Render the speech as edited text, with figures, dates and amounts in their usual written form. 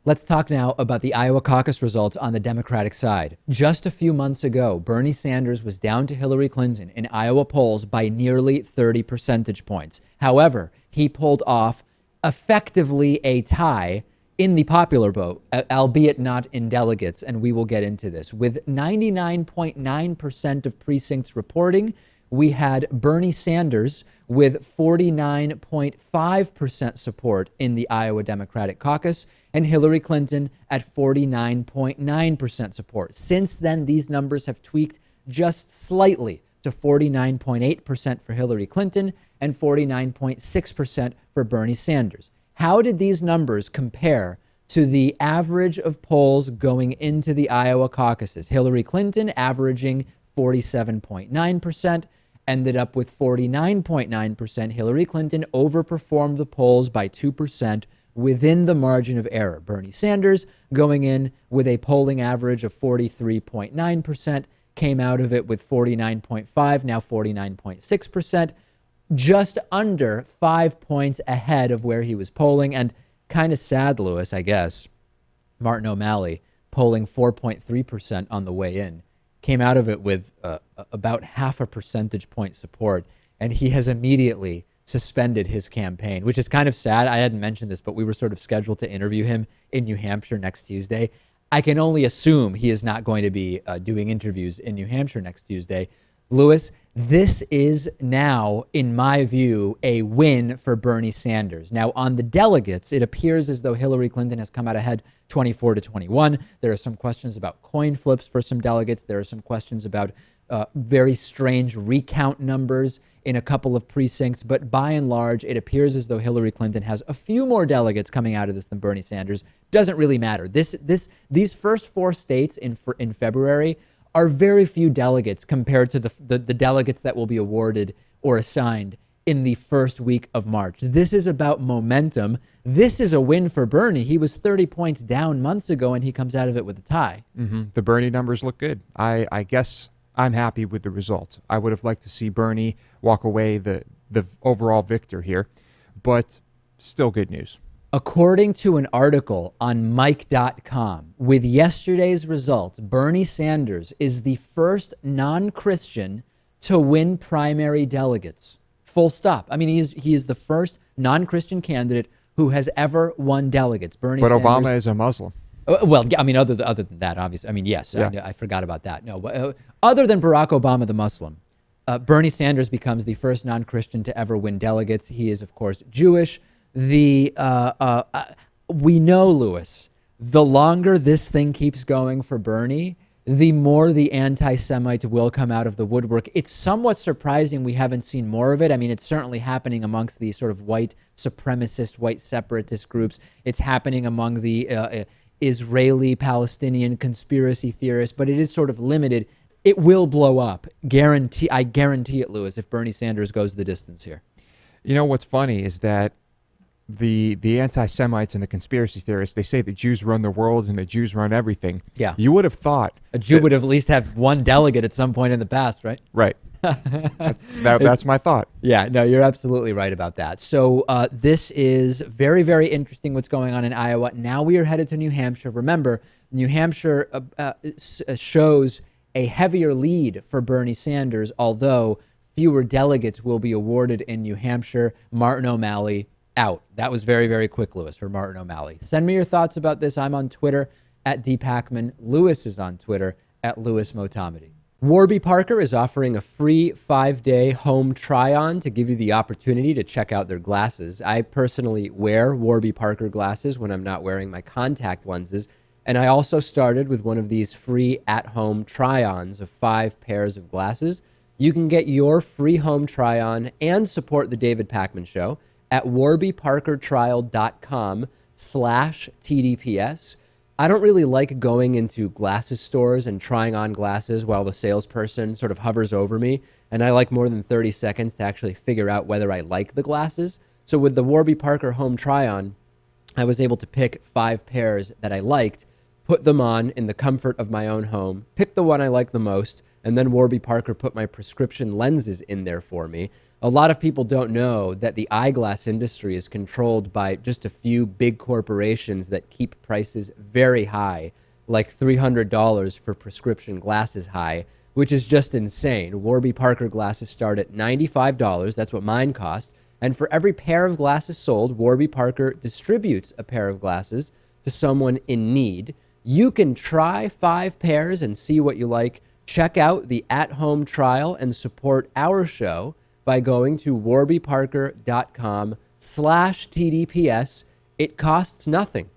Let's talk now about the Iowa caucus results on the Democratic side. Just a few months ago, Bernie Sanders was down to Hillary Clinton in Iowa polls by nearly 30 percentage points. However, he pulled off effectively a tie in the popular vote, albeit not in delegates, and we will get into this. With 99.9% of precincts reporting, we had Bernie Sanders with 49.5% support in the Iowa Democratic caucus and Hillary Clinton at 49.9% support. Since then, these numbers have tweaked just slightly to 49.8% for Hillary Clinton and 49.6% for Bernie Sanders. How did these numbers compare to the average of polls going into the Iowa caucuses? Hillary Clinton averaging 47.9%. Ended up with 49.9%. Hillary Clinton overperformed the polls by 2% within the margin of error. Bernie Sanders going in with a polling average of 43.9%, came out of it with 49.5, now 49.6%, just under 5 points ahead of where he was polling. And kind of sad, Lewis, I guess, Martin O'Malley polling 4.3% on the way in, came out of it with about half a percentage point support, and he has immediately suspended his campaign, which is kind of sad. I hadn't mentioned this, but we were sort of scheduled to interview him in New Hampshire next Tuesday. I can only assume he is not going to be doing interviews in New Hampshire next Tuesday. Lewis, this is now, in my view, a win for Bernie Sanders. Now, on the delegates, it appears as though Hillary Clinton has come out ahead 24-21. There are some questions about coin flips for some delegates. There are some questions about very strange recount numbers in a couple of precincts. But by and large, it appears as though Hillary Clinton has a few more delegates coming out of this than Bernie Sanders. Doesn't really matter. These first four states in February are very few delegates compared to the delegates that will be awarded or assigned in the first week of March. This is about momentum. This is a win for Bernie. He was 30 points down months ago, and he comes out of it with a tie. Mm-hmm. The Bernie numbers look good. I guess I'm happy with the result. I would have liked to see Bernie walk away the overall victor here, but still good news. According to an article on Mike.com, with yesterday's results, Bernie Sanders is the first non-Christian to win primary delegates. Full stop. I mean, he is the first non-Christian candidate who has ever won delegates. But Obama is a Muslim. Well, I mean, other than that, obviously. I mean, yes, yeah. I forgot about that. No, other than Barack Obama, the Muslim, Bernie Sanders becomes the first non-Christian to ever win delegates. He is, of course, Jewish. We know, Lewis, the longer this thing keeps going for Bernie, the more the anti-Semites will come out of the woodwork. It's somewhat surprising we haven't seen more of it. I mean, it's certainly happening amongst the sort of white supremacist, white separatist groups. It's happening among the Israeli-Palestinian conspiracy theorists, but it is sort of limited. It will blow up. I guarantee it, Lewis, if Bernie Sanders goes the distance here. You know, what's funny is that the anti-Semites and the conspiracy theorists, they say the Jews run the world and the Jews run everything. Yeah. You would have thought a Jew would have at least have one delegate at some point in the past, right? Right. That's my thought. Yeah, no, you're absolutely right about that. So this is very, very interesting what's going on in Iowa. Now we are headed to New Hampshire. Remember, New Hampshire shows a heavier lead for Bernie Sanders, although fewer delegates will be awarded in New Hampshire. Martin O'Malley out. That was very, very quick, Lewis, for Martin O'Malley. Send me your thoughts about this. I'm on Twitter at @DPakman. Lewis is on Twitter at @LewisMotamedi. Warby Parker is offering a free 5-day home try-on to give you the opportunity to check out their glasses. I personally wear Warby Parker glasses when I'm not wearing my contact lenses, and I also started with one of these free at-home try-ons of 5 pairs of glasses. You can get your free home try-on and support the David Pakman Show at warbyparkertrial.com/TDPS. I don't really like going into glasses stores and trying on glasses while the salesperson sort of hovers over me, and I like more than 30 seconds to actually figure out whether I like the glasses. So with the Warby Parker home try-on, I was able to pick 5 pairs that I liked, put them on in the comfort of my own home, pick the one I like the most, and then Warby Parker put my prescription lenses in there for me. A lot of people don't know that the eyeglass industry is controlled by just a few big corporations that keep prices very high, like $300 for prescription glasses high, which is just insane. Warby Parker glasses start at $95. That's what mine cost. And for every pair of glasses sold, Warby Parker distributes a pair of glasses to someone in need. You can try 5 pairs and see what you like. Check out the at-home trial and support our show by going to warbyparker.com/TDPS. It costs nothing.